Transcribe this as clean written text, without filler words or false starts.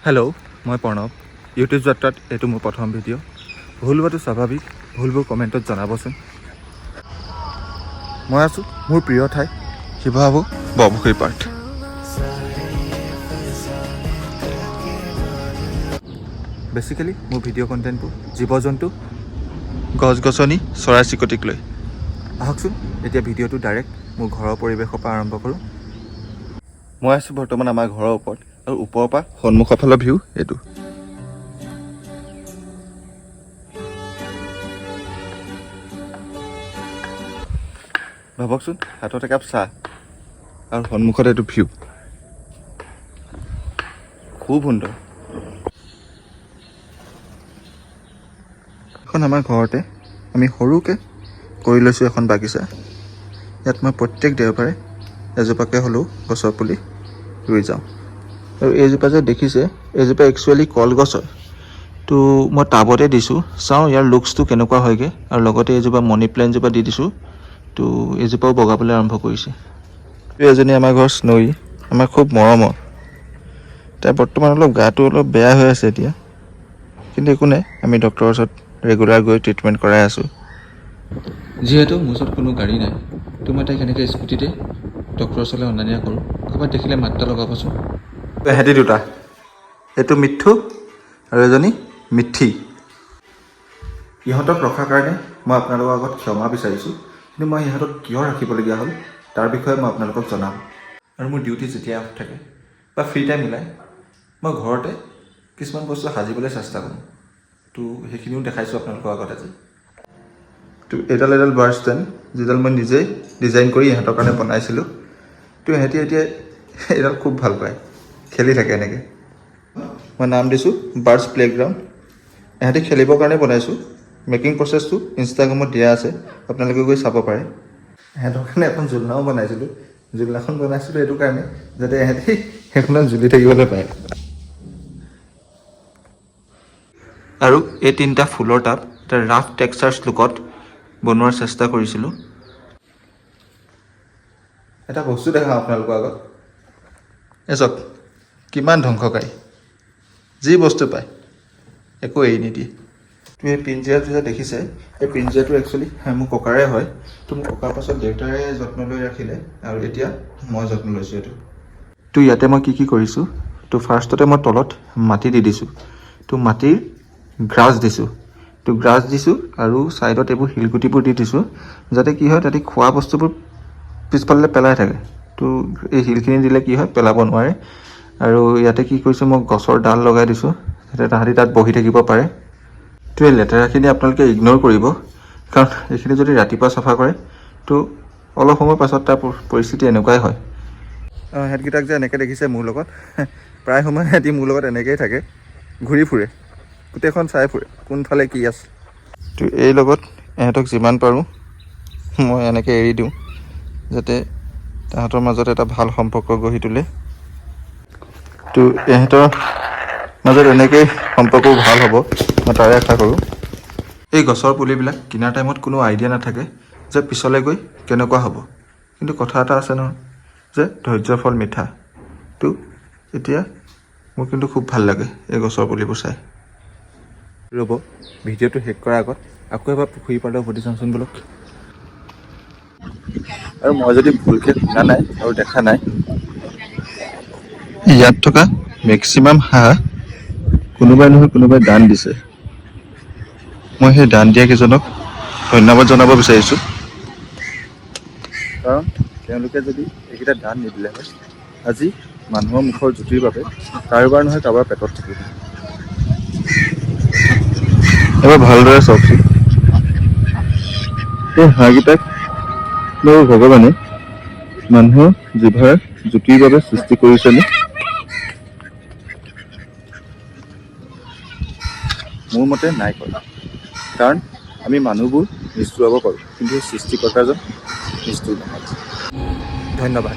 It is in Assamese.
হেল্ল', মই প্ৰণৱ। ইউটিউব যাত্ৰাত এইটো মোৰ প্ৰথম ভিডিঅ'। ভুল হোৱাটো স্বাভাৱিক, ভুলবোৰ কমেণ্টত জনাবচোন। মই আছোঁ মোৰ প্ৰিয় ঠাই শিৱসাগৰ বৰপুখুৰী পাৰ্ক। বেচিকেলি মোৰ ভিডিঅ' কণ্টেণ্টবোৰ জীৱ জন্তু, গছ গছনি, চৰাই চিৰিকটিক লৈ। আহকচোন এতিয়া ভিডিঅ'টো ডাইৰেক্ট মোৰ ঘৰৰ পৰিৱেশৰ পৰা আৰম্ভ কৰোঁ। মই আছোঁ বৰ্তমান আমাৰ ঘৰৰ ওপৰত, আৰু ওপৰৰ পৰা সন্মুখৰ ফালৰ ভিউ এইটো। ভাবকচোন, হাতত একাপ চাহ আৰু সন্মুখত এইটো ভিউ, খুব সুন্দৰ। এখন আমাৰ ঘৰতে আমি সৰুকৈ কৰি লৈছোঁ এখন বাগিচা। ইয়াত মই প্ৰত্যেক দেওবাৰে এজোপাকৈ হ'লেও গছৰ পুলি ৰুই যাওঁ। আৰু এইজোপা যে দেখিছে, এইজোপা একচুৱেলি কলগছ হয়। তো মই টাবতে দিছোঁ, চাওঁ ইয়াৰ লুকছটো কেনেকুৱা হয়গৈ। আৰু লগতে এইজোপা মানি প্লেণ্টজোপা দি দিছোঁ। তো এইজোপাও বগাবলৈ আৰম্ভ কৰিছে। এজনী আমাৰ ঘৰ স্ন'ই, আমাৰ খুব মৰমৰ। তাই বৰ্তমান অলপ গাটো অলপ বেয়া হৈ আছে এতিয়া, কিন্তু একো নাই, আমি ডক্টৰৰ ওচৰত ৰেগুলাৰ গৈ ট্ৰিটমেণ্ট কৰাই আছোঁ। যিহেতু মোৰ ওচৰত কোনো গাড়ী নাই, তো মই তাইক এনেকৈ স্কুটিতে ডক্টৰৰ ওচৰলৈ অনা নিয়া কৰোঁ। ক'ৰবাত দেখিলে মাতটা লগাবচোন। এহেঁতি দুটা, এইটো মিঠু আৰু এজনী মিঠি। ইহঁতক ৰখাৰ কাৰণে মই আপোনালোকৰ আগত ক্ষমা বিচাৰিছোঁ, কিন্তু মই ইহঁতক কিয় ৰাখিবলগীয়া হ'ল তাৰ বিষয়ে মই আপোনালোকক জনাম। আৰু মোৰ ডিউটি যেতিয়া অফ থাকে বা ফ্ৰী টাইম ওলায়, মই ঘৰতে কিছুমান বস্তু সাজিবলৈ চেষ্টা কৰোঁ। তো সেইখিনিও দেখাইছোঁ আপোনালোকৰ আগত আজি। তো এডাল বাৰ ষ্টেণ্ড, যিডাল মই নিজেই ডিজাইন কৰি ইহঁতৰ কাৰণে বনাইছিলোঁ। তো ইহঁতি এতিয়া এইডাল খুব ভাল পায়, খেলি থাকে এনেকৈ। মই নাম দিছোঁ বাৰ্ডছ প্লে'গ্ৰাউণ্ড। ইহঁতি খেলিবৰ কাৰণে বনাইছোঁ। মেকিং প্ৰচেছটো ইনষ্টাগ্ৰামত দিয়া আছে, আপোনালোকে গৈ চাব পাৰে। ইহঁতৰ কাৰণে এখন জোলনাও বনাইছিলোঁ। জোলনাখন বনাইছিলোঁ এইটো কাৰণে যাতে ইহঁতি সেইখনত জুলি থাকিবলৈ পায়। আৰু এই তিনিটা ফুলৰ টাব এটা ৰাফ টেক্সচাৰ্ছ লুকত বনোৱাৰ চেষ্টা কৰিছিলোঁ। এটা বস্তু দেখাওঁ আপোনালোকৰ আগত। চাওক কিমান ধ্বংসকাৰী, যি বস্তু পায় একো এৰি নিদিয়ে। তুমি এই পিঞ্জিৰাটো যে দেখিছে, এই পিঞ্জিৰাটো একচুৱেলি মোৰ ককাৰে হয়। তো মোৰ ককাৰ পাছত দেউতাৰে যত্ন লৈ ৰাখিলে, আৰু এতিয়া মই যত্ন লৈছোঁ এইটো। তো ইয়াতে মই কি কৰিছোঁ, তো ফাৰ্ষ্টতে মই তলত মাটি দি দিছোঁ। তো মাটিৰ গ্ৰাছ দিছোঁ। তো গ্ৰাছ দিছোঁ আৰু ছাইডত এইবোৰ শিলগুটিবোৰ দি দিছোঁ, যাতে কি হয় তাতে খোৱা বস্তুবোৰ পিছফালে পেলাই থাকে। তো এই শিলখিনি দিলে কি হয়, পেলাব নোৱাৰে। আৰু ইয়াতে কি কৰিছোঁ, মই গছৰ ডাল লগাই দিছোঁ যাতে তাহাঁতি তাত বহি থাকিব পাৰে। তো এই লেতেৰাখিনি আপোনালোকে ইগন'ৰ কৰিব, কাৰণ এইখিনি যদি ৰাতিপুৱা চাফা কৰে তো অলপ সময় পাছত তাৰ পৰিস্থিতি এনেকুৱাই হয়। সিহঁতকেইটাক যে এনেকৈ দেখিছে মোৰ লগত, প্ৰায় সময় সিহঁতি মোৰ লগত এনেকৈয়ে থাকে, ঘূৰি ফুৰে, গোটেইখন চাই ফুৰে কোনফালে কি আছে। তো এই লগত ইহঁতক যিমান পাৰোঁ মই এনেকৈ এৰি দিওঁ, যাতে তাহাঁতৰ মাজত এটা ভাল সম্পৰ্ক গঢ়ি তোলে। তো ইহঁতৰ মাজত এনেকৈ সম্পৰ্কও ভাল হ'ব, মই তাৰে আশা কৰোঁ। এই গছৰ পুলিবিলাক কিনাৰ টাইমত কোনো আইডিয়া নাথাকে যে পিছলৈ গৈ কেনেকুৱা হ'ব, কিন্তু কথা এটা আছে নহয় যে ধৈৰ্য্যৰ ফল মিঠা। তো এতিয়া মোৰ কিন্তু খুব ভাল লাগে এই গছৰ পুলিবোৰ চাই। ৰ'ব, ভিডিঅ'টো শেষ কৰাৰ আগত আকৌ এবাৰ পুখুৰী পাৰলৈ উভতি যাওঁচোন বলক। আৰু মই যদি ভুলকৈ শুনা নাই আৰু দেখা নাই, ইয়াত থকা মেক্সিমাম হাঁহ কোনোবাই নহয় কোনোবাই দান দিছে। মই সেই দান দিয়া কেইজনক ধন্যবাদ জনাব বিচাৰিছোঁ, কাৰণ তেওঁলোকে যদি এইকেইটা দান নিদিলে হয়, আজি মানুহৰ মুখৰ জুতিৰ বাবে কাৰোবাৰ নহয় কাৰোবাৰ পেটত থাকিব। এবাৰ ভালদৰে চাওকচোন, এই হাঁহকেইটাক বাৰু ভগৱানে মানুহৰ জিভাৰ জুতিৰ বাবে সৃষ্টি কৰিছেনে? মোৰ মতে নাই কৰা, কাৰণ আমি মানুহবোৰ নিষ্ঠুৰাব পাৰোঁ, কিন্তু সৃষ্টিকৰ্তাজন নিষ্ঠুৰ নহয়। ধন্যবাদ।